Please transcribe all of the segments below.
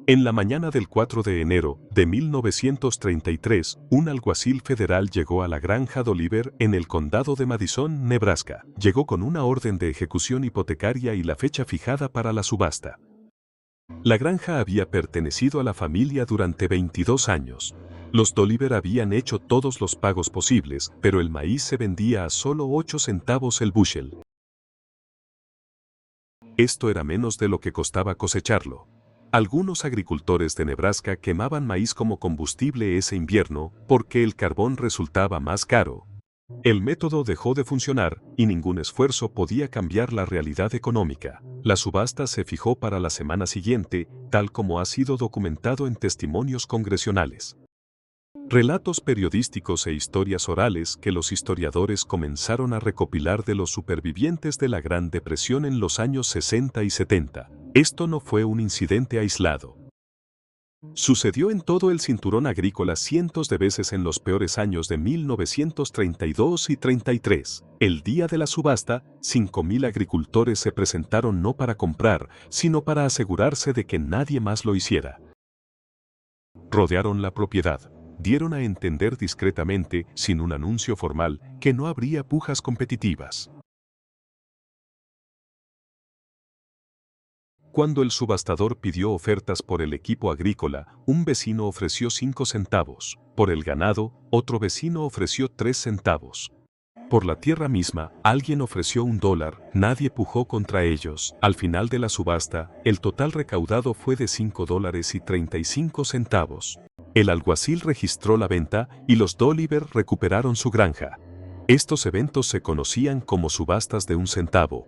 En la mañana del 4 de enero de 1933, un alguacil federal llegó a la granja de Oliver en el condado de Madison, Nebraska. Llegó con una orden de ejecución hipotecaria y la fecha fijada para la subasta. La granja había pertenecido a la familia durante 22 años. Los Dolliver habían hecho todos los pagos posibles, pero el maíz se vendía a solo 8 centavos el bushel. Esto era menos de lo que costaba cosecharlo. Algunos agricultores de Nebraska quemaban maíz como combustible ese invierno porque el carbón resultaba más caro. El método dejó de funcionar y ningún esfuerzo podía cambiar la realidad económica. La subasta se fijó para la semana siguiente, tal como ha sido documentado en testimonios congresionales. Relatos periodísticos e historias orales que los historiadores comenzaron a recopilar de los supervivientes de la Gran Depresión en los años 60 y 70. Esto no fue un incidente aislado. Sucedió en todo el cinturón agrícola cientos de veces en los peores años de 1932 y 33. El día de la subasta, 5,000 agricultores se presentaron no para comprar, sino para asegurarse de que nadie más lo hiciera. Rodearon la propiedad. Dieron a entender discretamente, sin un anuncio formal, que no habría pujas competitivas. Cuando el subastador pidió ofertas por el equipo agrícola, un vecino ofreció 5 centavos. Por el ganado, otro vecino ofreció 3 centavos. Por la tierra misma, alguien ofreció $1. Nadie pujó contra ellos. Al final de la subasta, el total recaudado fue de $5.35. El alguacil registró la venta y los Dolliver recuperaron su granja. Estos eventos se conocían como subastas de 1 centavo.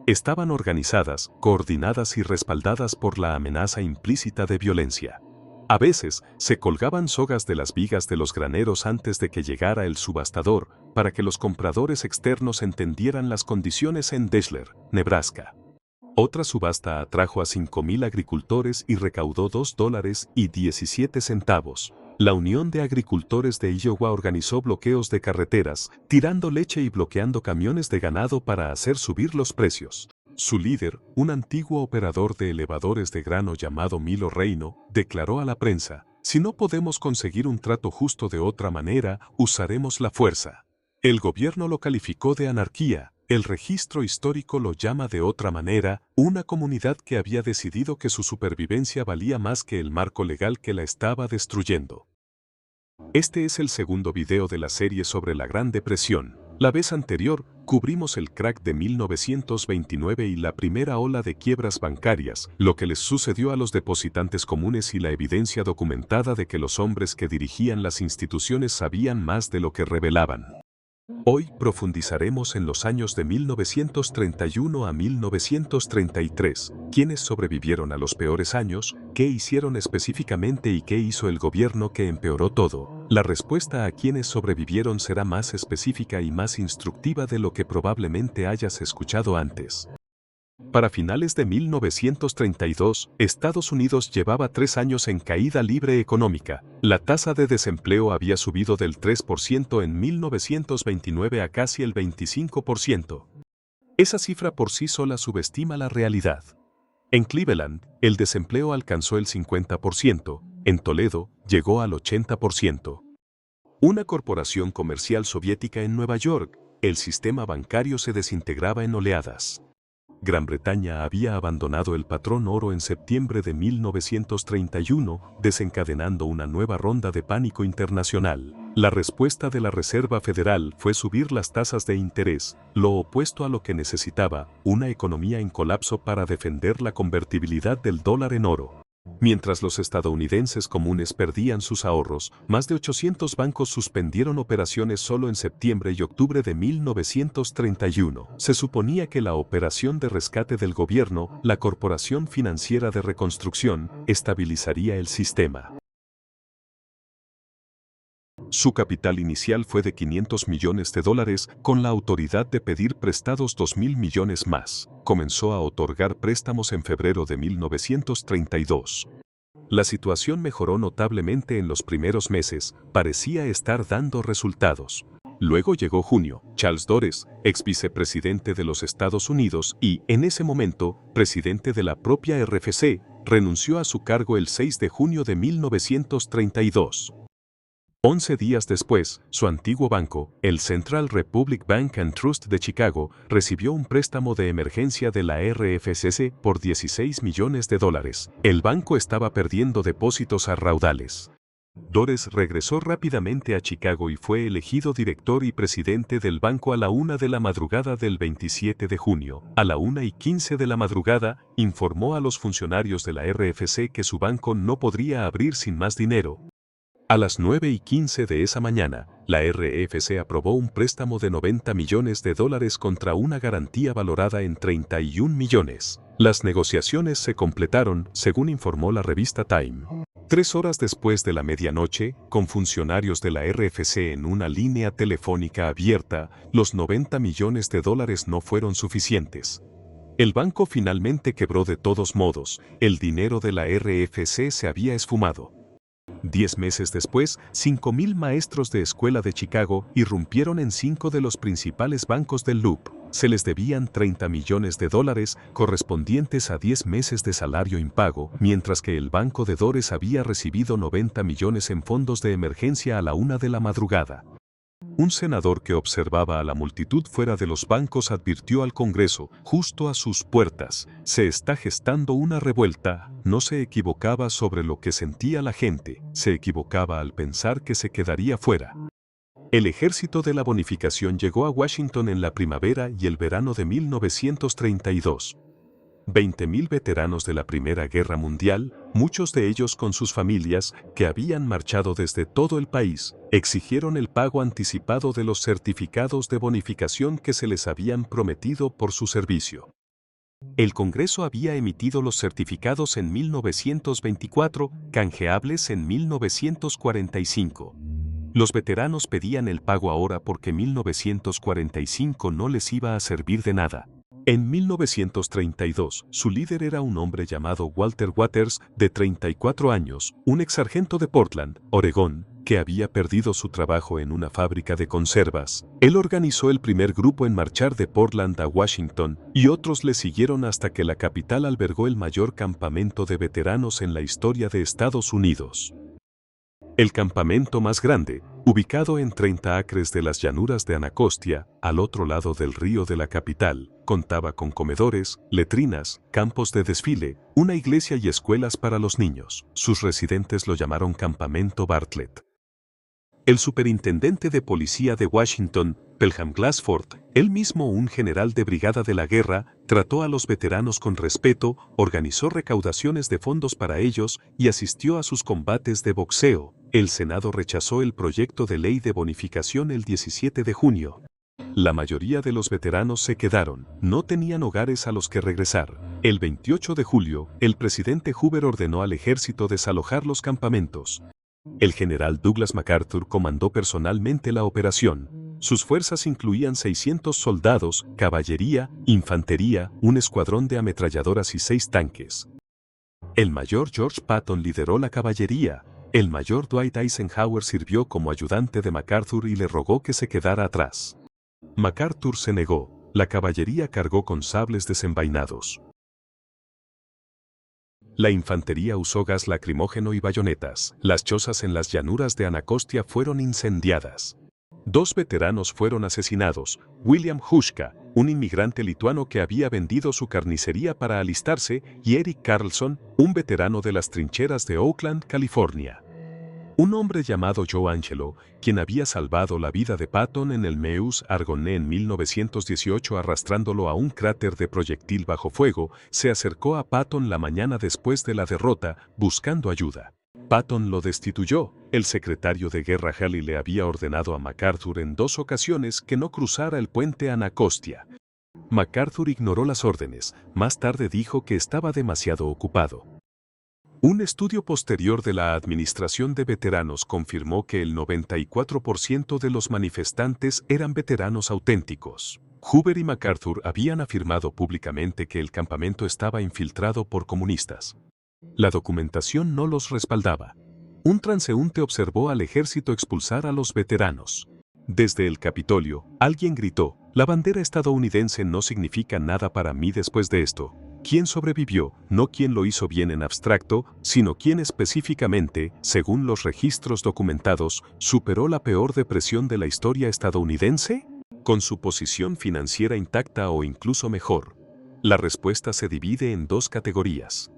Estaban organizadas, coordinadas y respaldadas por la amenaza implícita de violencia. A veces, se colgaban sogas de las vigas de los graneros antes de que llegara el subastador, para que los compradores externos entendieran las condiciones en Deshler, Nebraska. Otra subasta atrajo a 5,000 agricultores y recaudó $2.17. La Unión de Agricultores de Iowa organizó bloqueos de carreteras, tirando leche y bloqueando camiones de ganado para hacer subir los precios. Su líder, un antiguo operador de elevadores de grano llamado Milo Reino, declaró a la prensa: "Si no podemos conseguir un trato justo de otra manera, usaremos la fuerza". El gobierno lo calificó de anarquía. El registro histórico lo llama de otra manera, una comunidad que había decidido que su supervivencia valía más que el marco legal que la estaba destruyendo. Este es el segundo video de la serie sobre la Gran Depresión. La vez anterior, cubrimos el crack de 1929 y la primera ola de quiebras bancarias, lo que les sucedió a los depositantes comunes y la evidencia documentada de que los hombres que dirigían las instituciones sabían más de lo que revelaban. Hoy profundizaremos en los años de 1931 a 1933, quiénes sobrevivieron a los peores años, qué hicieron específicamente y qué hizo el gobierno que empeoró todo. La respuesta a quienes sobrevivieron será más específica y más instructiva de lo que probablemente hayas escuchado antes. Para finales de 1932, Estados Unidos llevaba 3 años en caída libre económica. La tasa de desempleo había subido del 3% en 1929 a casi el 25%. Esa cifra por sí sola subestima la realidad. En Cleveland, el desempleo alcanzó el 50%, en Toledo, llegó al 80%. Una corporación comercial soviética en Nueva York, el sistema bancario se desintegraba en oleadas. Gran Bretaña había abandonado el patrón oro en septiembre de 1931, desencadenando una nueva ronda de pánico internacional. La respuesta de la Reserva Federal fue subir las tasas de interés, lo opuesto a lo que necesitaba, una economía en colapso para defender la convertibilidad del dólar en oro. Mientras los estadounidenses comunes perdían sus ahorros, más de 800 bancos suspendieron operaciones solo en septiembre y octubre de 1931. Se suponía que la operación de rescate del gobierno, la Corporación Financiera de Reconstrucción, estabilizaría el sistema. Su capital inicial fue de $500 millones, con la autoridad de pedir prestados 2.000 millones más. Comenzó a otorgar préstamos en febrero de 1932. La situación mejoró notablemente en los primeros meses, parecía estar dando resultados. Luego llegó junio. Charles Dores, ex vicepresidente de los Estados Unidos y, en ese momento, presidente de la propia RFC, renunció a su cargo el 6 de junio de 1932. 11 días después, su antiguo banco, el Central Republic Bank and Trust de Chicago, recibió un préstamo de emergencia de la RFCC por $16 millones. El banco estaba perdiendo depósitos a raudales. Dores regresó rápidamente a Chicago y fue elegido director y presidente del banco a la 1 de la madrugada del 27 de junio. A la 1:15 de la madrugada, informó a los funcionarios de la RFC que su banco no podría abrir sin más dinero. A las 9:15 de esa mañana, la RFC aprobó un préstamo de $90 millones contra una garantía valorada en 31 millones. Las negociaciones se completaron, según informó la revista Time. 3 horas después de la medianoche, con funcionarios de la RFC en una línea telefónica abierta, los $90 millones no fueron suficientes. El banco finalmente quebró de todos modos, el dinero de la RFC se había esfumado. 10 meses después, 5.000 maestros de escuela de Chicago irrumpieron en 5 de los principales bancos del Loop. Se les debían $30 millones correspondientes a 10 meses de salario impago, mientras que el banco de Dores había recibido $90 millones en fondos de emergencia a la 1 de la madrugada. Un senador que observaba a la multitud fuera de los bancos advirtió al Congreso, justo a sus puertas: se está gestando una revuelta. No se equivocaba sobre lo que sentía la gente, se equivocaba al pensar que se quedaría fuera. El ejército de la bonificación llegó a Washington en la primavera y el verano de 1932. 20.000 veteranos de la Primera Guerra Mundial, muchos de ellos con sus familias, que habían marchado desde todo el país, exigieron el pago anticipado de los certificados de bonificación que se les habían prometido por su servicio. El Congreso había emitido los certificados en 1924, canjeables en 1945. Los veteranos pedían el pago ahora porque 1945 no les iba a servir de nada. En 1932, su líder era un hombre llamado Walter Waters, de 34 años, un ex sargento de Portland, Oregón, que había perdido su trabajo en una fábrica de conservas. Él organizó el primer grupo en marchar de Portland a Washington, y otros le siguieron hasta que la capital albergó el mayor campamento de veteranos en la historia de Estados Unidos. El campamento más grande, ubicado en 30 acres de las llanuras de Anacostia, al otro lado del río de la capital, contaba con comedores, letrinas, campos de desfile, una iglesia y escuelas para los niños. Sus residentes lo llamaron Campamento Bartlett. El superintendente de policía de Washington, Pelham Glassford, él mismo un general de brigada de la guerra, trató a los veteranos con respeto, organizó recaudaciones de fondos para ellos y asistió a sus combates de boxeo. El Senado rechazó el proyecto de ley de bonificación el 17 de junio. La mayoría de los veteranos se quedaron, no tenían hogares a los que regresar. El 28 de julio, el presidente Hoover ordenó al ejército desalojar los campamentos. El general Douglas MacArthur comandó personalmente la operación. Sus fuerzas incluían 600 soldados, caballería, infantería, un escuadrón de ametralladoras y 6 tanques. El mayor George Patton lideró la caballería. El mayor Dwight Eisenhower sirvió como ayudante de MacArthur y le rogó que se quedara atrás. MacArthur se negó. La caballería cargó con sables desenvainados. La infantería usó gas lacrimógeno y bayonetas. Las chozas en las llanuras de Anacostia fueron incendiadas. 2 veteranos fueron asesinados: William Hushka, un inmigrante lituano que había vendido su carnicería para alistarse, y Eric Carlson, un veterano de las trincheras de Oakland, California. Un hombre llamado Joe Angelo, quien había salvado la vida de Patton en el Meuse Argonne en 1918 arrastrándolo a un cráter de proyectil bajo fuego, se acercó a Patton la mañana después de la derrota, buscando ayuda. Patton lo destituyó. El secretario de guerra Haley le había ordenado a MacArthur en 2 ocasiones que no cruzara el puente Anacostia. MacArthur ignoró las órdenes. Más tarde dijo que estaba demasiado ocupado. Un estudio posterior de la Administración de Veteranos confirmó que el 94% de los manifestantes eran veteranos auténticos. Hoover y MacArthur habían afirmado públicamente que el campamento estaba infiltrado por comunistas. La documentación no los respaldaba. Un transeúnte observó al ejército expulsar a los veteranos. Desde el Capitolio, alguien gritó, la bandera estadounidense no significa nada para mí después de esto. ¿Quién sobrevivió? No quién lo hizo bien en abstracto, sino quién específicamente, según los registros documentados, superó la peor depresión de la historia estadounidense, con su posición financiera intacta o incluso mejor. La respuesta se divide en dos categorías.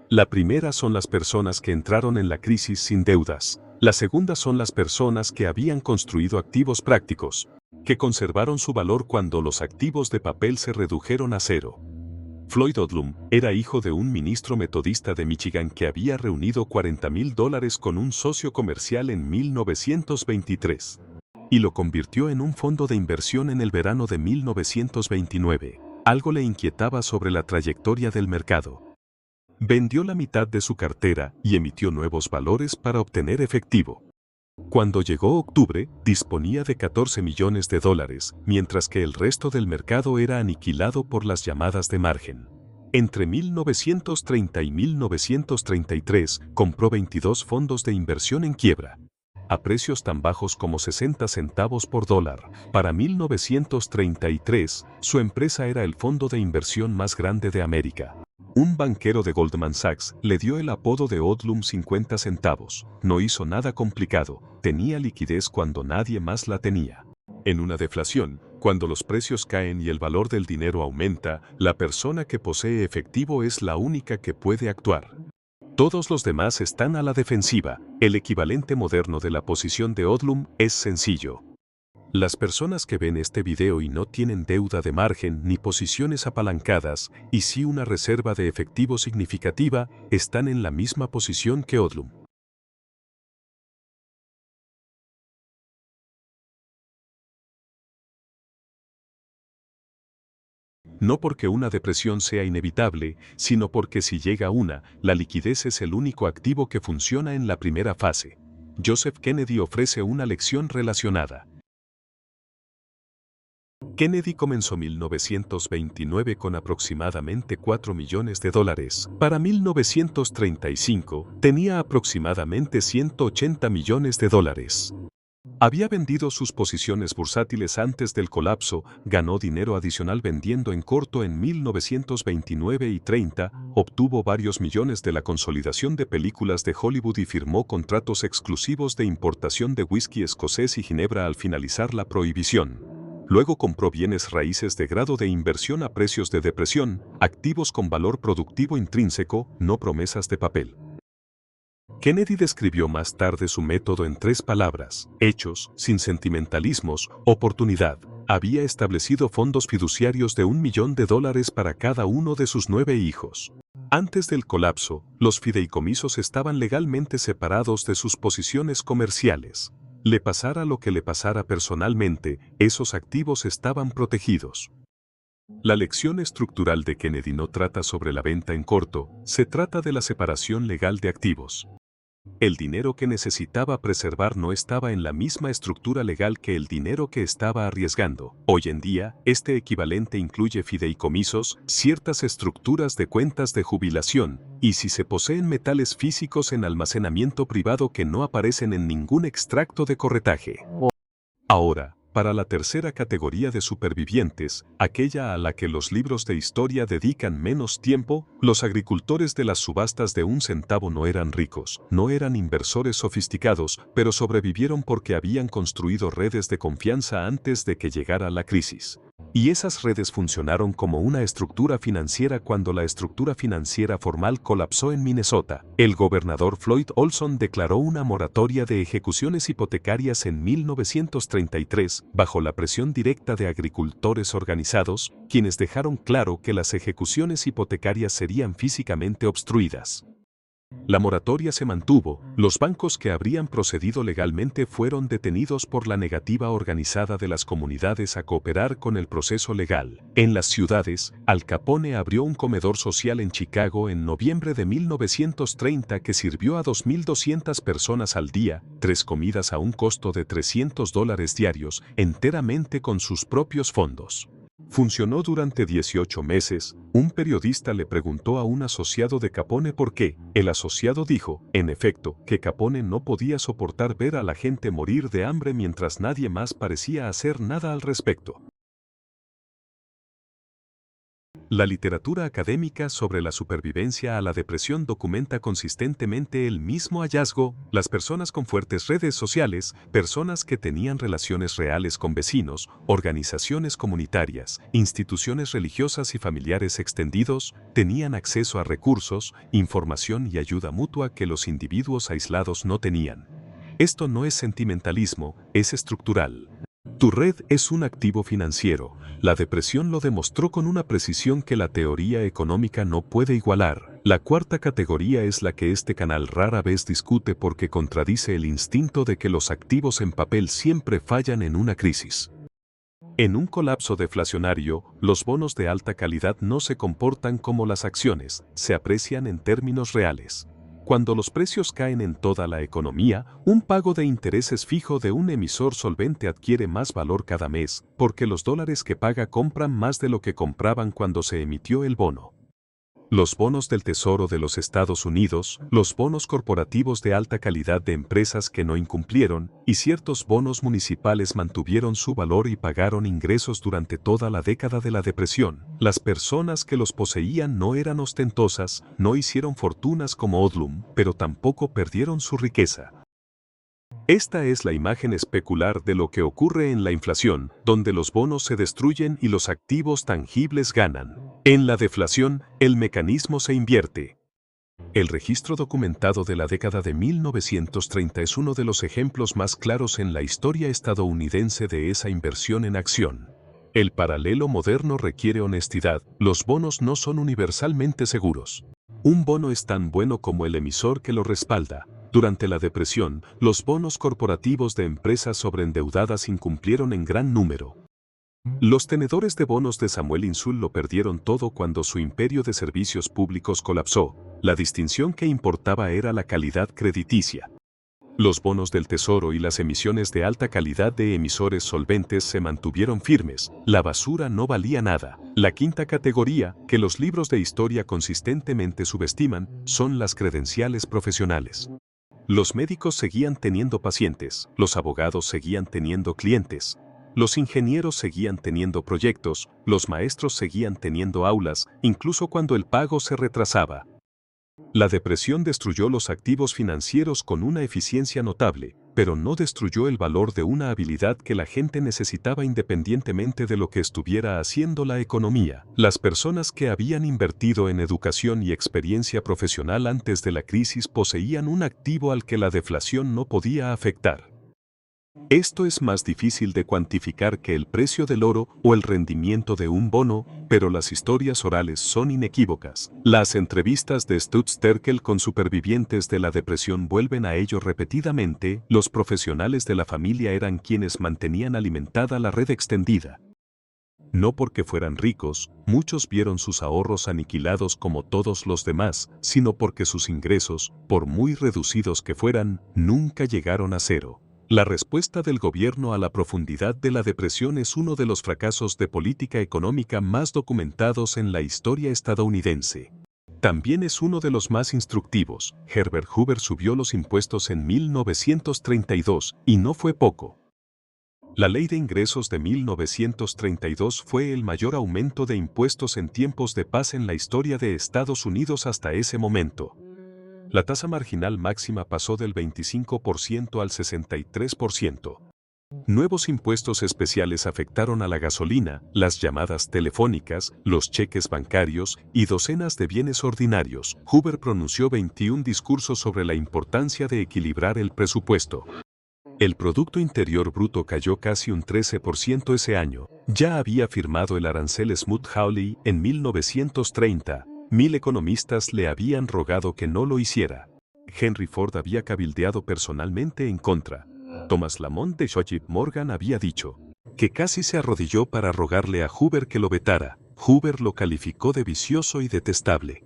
La primera son las personas que entraron en la crisis sin deudas. La segunda son las personas que habían construido activos prácticos, que conservaron su valor cuando los activos de papel se redujeron a cero. Floyd Odlum era hijo de un ministro metodista de Michigan que había reunido $40,000 con un socio comercial en 1923 y lo convirtió en un fondo de inversión en el verano de 1929. Algo le inquietaba sobre la trayectoria del mercado. Vendió la mitad de su cartera y emitió nuevos valores para obtener efectivo. Cuando llegó octubre, disponía de $14 millones, mientras que el resto del mercado era aniquilado por las llamadas de margen. Entre 1930 y 1933, compró 22 fondos de inversión en quiebra, a precios tan bajos como 60 centavos por dólar. Para 1933, su empresa era el fondo de inversión más grande de América. Un banquero de Goldman Sachs le dio el apodo de Odlum 50 centavos. No hizo nada complicado, tenía liquidez cuando nadie más la tenía. En una deflación, cuando los precios caen y el valor del dinero aumenta, la persona que posee efectivo es la única que puede actuar. Todos los demás están a la defensiva. El equivalente moderno de la posición de Odlum es sencillo. Las personas que ven este video y no tienen deuda de margen ni posiciones apalancadas, y sí una reserva de efectivo significativa, están en la misma posición que Odlum. No porque una depresión sea inevitable, sino porque si llega una, la liquidez es el único activo que funciona en la primera fase. Joseph Kennedy ofrece una lección relacionada. Kennedy comenzó 1929 con aproximadamente $4 millones. Para 1935, tenía aproximadamente $180 millones. Había vendido sus posiciones bursátiles antes del colapso, ganó dinero adicional vendiendo en corto en 1929 y 30, obtuvo varios millones de la consolidación de películas de Hollywood y firmó contratos exclusivos de importación de whisky escocés y ginebra al finalizar la prohibición. Luego compró bienes raíces de grado de inversión a precios de depresión, activos con valor productivo intrínseco, no promesas de papel. Kennedy describió más tarde su método en 3 palabras: hechos, sin sentimentalismos, oportunidad. Había establecido fondos fiduciarios de $1 millón para cada uno de sus 9 hijos. Antes del colapso, los fideicomisos estaban legalmente separados de sus posiciones comerciales. Le pasara lo que le pasara personalmente, esos activos estaban protegidos. La lección estructural de Kennedy no trata sobre la venta en corto, se trata de la separación legal de activos. El dinero que necesitaba preservar no estaba en la misma estructura legal que el dinero que estaba arriesgando. Hoy en día, este equivalente incluye fideicomisos, ciertas estructuras de cuentas de jubilación, y si se poseen metales físicos en almacenamiento privado que no aparecen en ningún extracto de corretaje. Ahora, para la tercera categoría de supervivientes, aquella a la que los libros de historia dedican menos tiempo, los agricultores de las subastas de 1 centavo no eran ricos, no eran inversores sofisticados, pero sobrevivieron porque habían construido redes de confianza antes de que llegara la crisis. Y esas redes funcionaron como una estructura financiera cuando la estructura financiera formal colapsó en Minnesota. El gobernador Floyd Olson declaró una moratoria de ejecuciones hipotecarias en 1933, bajo la presión directa de agricultores organizados, quienes dejaron claro que las ejecuciones hipotecarias serían físicamente obstruidas. La moratoria se mantuvo, los bancos que habrían procedido legalmente fueron detenidos por la negativa organizada de las comunidades a cooperar con el proceso legal. En las ciudades, Al Capone abrió un comedor social en Chicago en noviembre de 1930 que sirvió a 2.200 personas al día, 3 comidas a un costo de $300 diarios, enteramente con sus propios fondos. Funcionó durante 18 meses. Un periodista le preguntó a un asociado de Capone por qué. El asociado dijo, en efecto, que Capone no podía soportar ver a la gente morir de hambre mientras nadie más parecía hacer nada al respecto. La literatura académica sobre la supervivencia a la depresión documenta consistentemente el mismo hallazgo: las personas con fuertes redes sociales, personas que tenían relaciones reales con vecinos, organizaciones comunitarias, instituciones religiosas y familiares extendidos, tenían acceso a recursos, información y ayuda mutua que los individuos aislados no tenían. Esto no es sentimentalismo, es estructural. Tu red es un activo financiero. La depresión lo demostró con una precisión que la teoría económica no puede igualar. La cuarta categoría es la que este canal rara vez discute porque contradice el instinto de que los activos en papel siempre fallan en una crisis. En un colapso deflacionario, los bonos de alta calidad no se comportan como las acciones, se aprecian en términos reales. Cuando los precios caen en toda la economía, un pago de intereses fijo de un emisor solvente adquiere más valor cada mes, porque los dólares que paga compran más de lo que compraban cuando se emitió el bono. Los bonos del Tesoro de los Estados Unidos, los bonos corporativos de alta calidad de empresas que no incumplieron, y ciertos bonos municipales mantuvieron su valor y pagaron ingresos durante toda la década de la depresión. Las personas que los poseían no eran ostentosas, no hicieron fortunas como Odlum, pero tampoco perdieron su riqueza. Esta es la imagen especular de lo que ocurre en la inflación, donde los bonos se destruyen y los activos tangibles ganan. En la deflación, el mecanismo se invierte. El registro documentado de la década de 1930 es uno de los ejemplos más claros en la historia estadounidense de esa inversión en acción. El paralelo moderno requiere honestidad. Los bonos no son universalmente seguros. Un bono es tan bueno como el emisor que lo respalda. Durante la depresión, los bonos corporativos de empresas sobreendeudadas incumplieron en gran número. Los tenedores de bonos de Samuel Insull lo perdieron todo cuando su imperio de servicios públicos colapsó. La distinción que importaba era la calidad crediticia. Los bonos del Tesoro y las emisiones de alta calidad de emisores solventes se mantuvieron firmes. La basura no valía nada. La quinta categoría, que los libros de historia consistentemente subestiman, son las credenciales profesionales. Los médicos seguían teniendo pacientes, los abogados seguían teniendo clientes, los ingenieros seguían teniendo proyectos, los maestros seguían teniendo aulas, incluso cuando el pago se retrasaba. La depresión destruyó los activos financieros con una eficiencia notable, pero no destruyó el valor de una habilidad que la gente necesitaba independientemente de lo que estuviera haciendo la economía. Las personas que habían invertido en educación y experiencia profesional antes de la crisis poseían un activo al que la deflación no podía afectar. Esto es más difícil de cuantificar que el precio del oro o el rendimiento de un bono, pero las historias orales son inequívocas. Las entrevistas de Stutz Terkel con supervivientes de la depresión vuelven a ello repetidamente. Los profesionales de la familia eran quienes mantenían alimentada la red extendida. No porque fueran ricos, muchos vieron sus ahorros aniquilados como todos los demás, sino porque sus ingresos, por muy reducidos que fueran, nunca llegaron a cero. La respuesta del gobierno a la profundidad de la depresión es uno de los fracasos de política económica más documentados en la historia estadounidense. También es uno de los más instructivos. Herbert Hoover subió los impuestos en 1932, y no fue poco. La Ley de Ingresos de 1932 fue el mayor aumento de impuestos en tiempos de paz en la historia de Estados Unidos hasta ese momento. La tasa marginal máxima pasó del 25% al 63%. Nuevos impuestos especiales afectaron a la gasolina, las llamadas telefónicas, los cheques bancarios y docenas de bienes ordinarios. Hoover pronunció 21 discursos sobre la importancia de equilibrar el presupuesto. El Producto Interior Bruto cayó casi un 13% ese año. Ya había firmado el arancel Smoot-Hawley en 1930. 1000 economistas le habían rogado que no lo hiciera. Henry Ford había cabildeado personalmente en contra. Thomas Lamont de JP Morgan había dicho que casi se arrodilló para rogarle a Hoover que lo vetara. Hoover lo calificó de vicioso y detestable.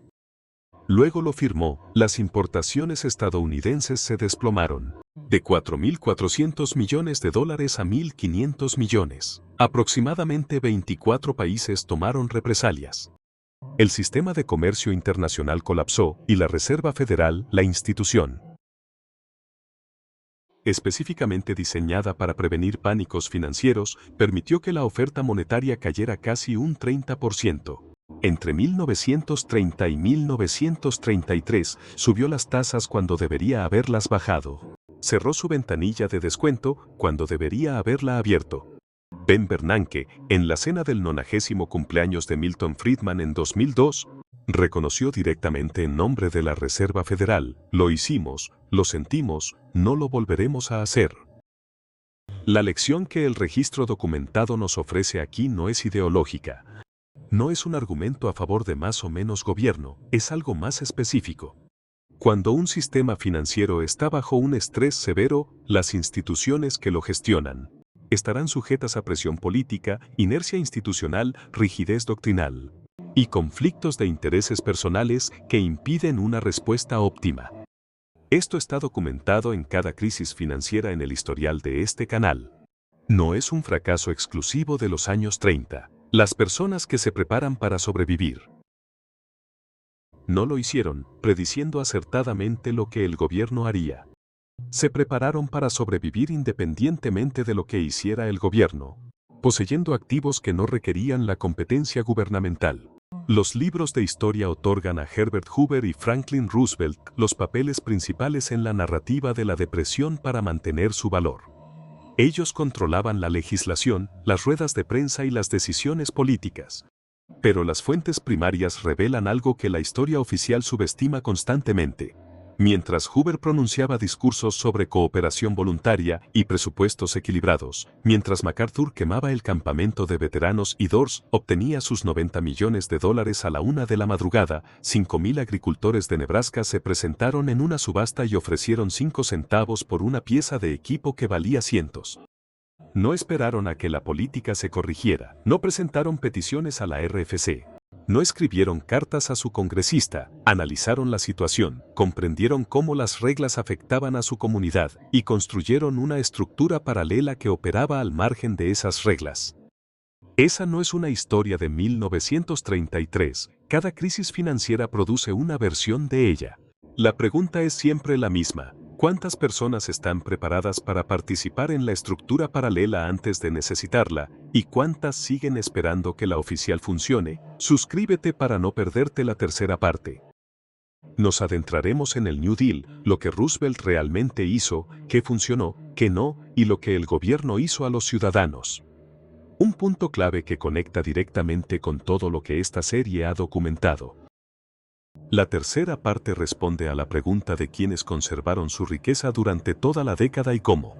Luego lo firmó. Las importaciones estadounidenses se desplomaron. de 4.400 millones de dólares a 1.500 millones. Aproximadamente 24 países tomaron represalias. El sistema de comercio internacional colapsó y la Reserva Federal, la institución específicamente diseñada para prevenir pánicos financieros, permitió que la oferta monetaria cayera casi un 30%. Entre 1930 y 1933 subió las tasas cuando debería haberlas bajado. Cerró su ventanilla de descuento cuando debería haberla abierto. Ben Bernanke, en la cena del 90º cumpleaños de Milton Friedman en 2002, reconoció directamente en nombre de la Reserva Federal: lo hicimos, lo sentimos, no lo volveremos a hacer. La lección que el registro documentado nos ofrece aquí no es ideológica. No es un argumento a favor de más o menos gobierno, es algo más específico. Cuando un sistema financiero está bajo un estrés severo, las instituciones que lo gestionan estarán sujetas a presión política, inercia institucional, rigidez doctrinal y conflictos de intereses personales que impiden una respuesta óptima. Esto está documentado en cada crisis financiera en el historial de este canal. No es un fracaso exclusivo de los años 30. Las personas que se preparan para sobrevivir no lo hicieron, prediciendo acertadamente lo que el gobierno haría. Se prepararon para sobrevivir independientemente de lo que hiciera el gobierno, poseyendo activos que no requerían la competencia gubernamental. Los libros de historia otorgan a Herbert Hoover y Franklin Roosevelt los papeles principales en la narrativa de la depresión para mantener su valor. Ellos controlaban la legislación, las ruedas de prensa y las decisiones políticas. Pero las fuentes primarias revelan algo que la historia oficial subestima constantemente. Mientras Hoover pronunciaba discursos sobre cooperación voluntaria y presupuestos equilibrados, mientras MacArthur quemaba el campamento de veteranos y Dors obtenía sus $90 millones a la 1 de la madrugada, 5.000 agricultores de Nebraska se presentaron en una subasta y ofrecieron 5 centavos por una pieza de equipo que valía cientos. No esperaron a que la política se corrigiera, no presentaron peticiones a la RFC. No escribieron cartas a su congresista, analizaron la situación, comprendieron cómo las reglas afectaban a su comunidad y construyeron una estructura paralela que operaba al margen de esas reglas. Esa no es una historia de 1933, cada crisis financiera produce una versión de ella. La pregunta es siempre la misma: ¿cuántas personas están preparadas para participar en la estructura paralela antes de necesitarla? ¿Y cuántas siguen esperando que la oficial funcione? Suscríbete para no perderte la tercera parte. Nos adentraremos en el New Deal, lo que Roosevelt realmente hizo, qué funcionó, qué no, y lo que el gobierno hizo a los ciudadanos. Un punto clave que conecta directamente con todo lo que esta serie ha documentado. La tercera parte responde a la pregunta de quiénes conservaron su riqueza durante toda la década y cómo.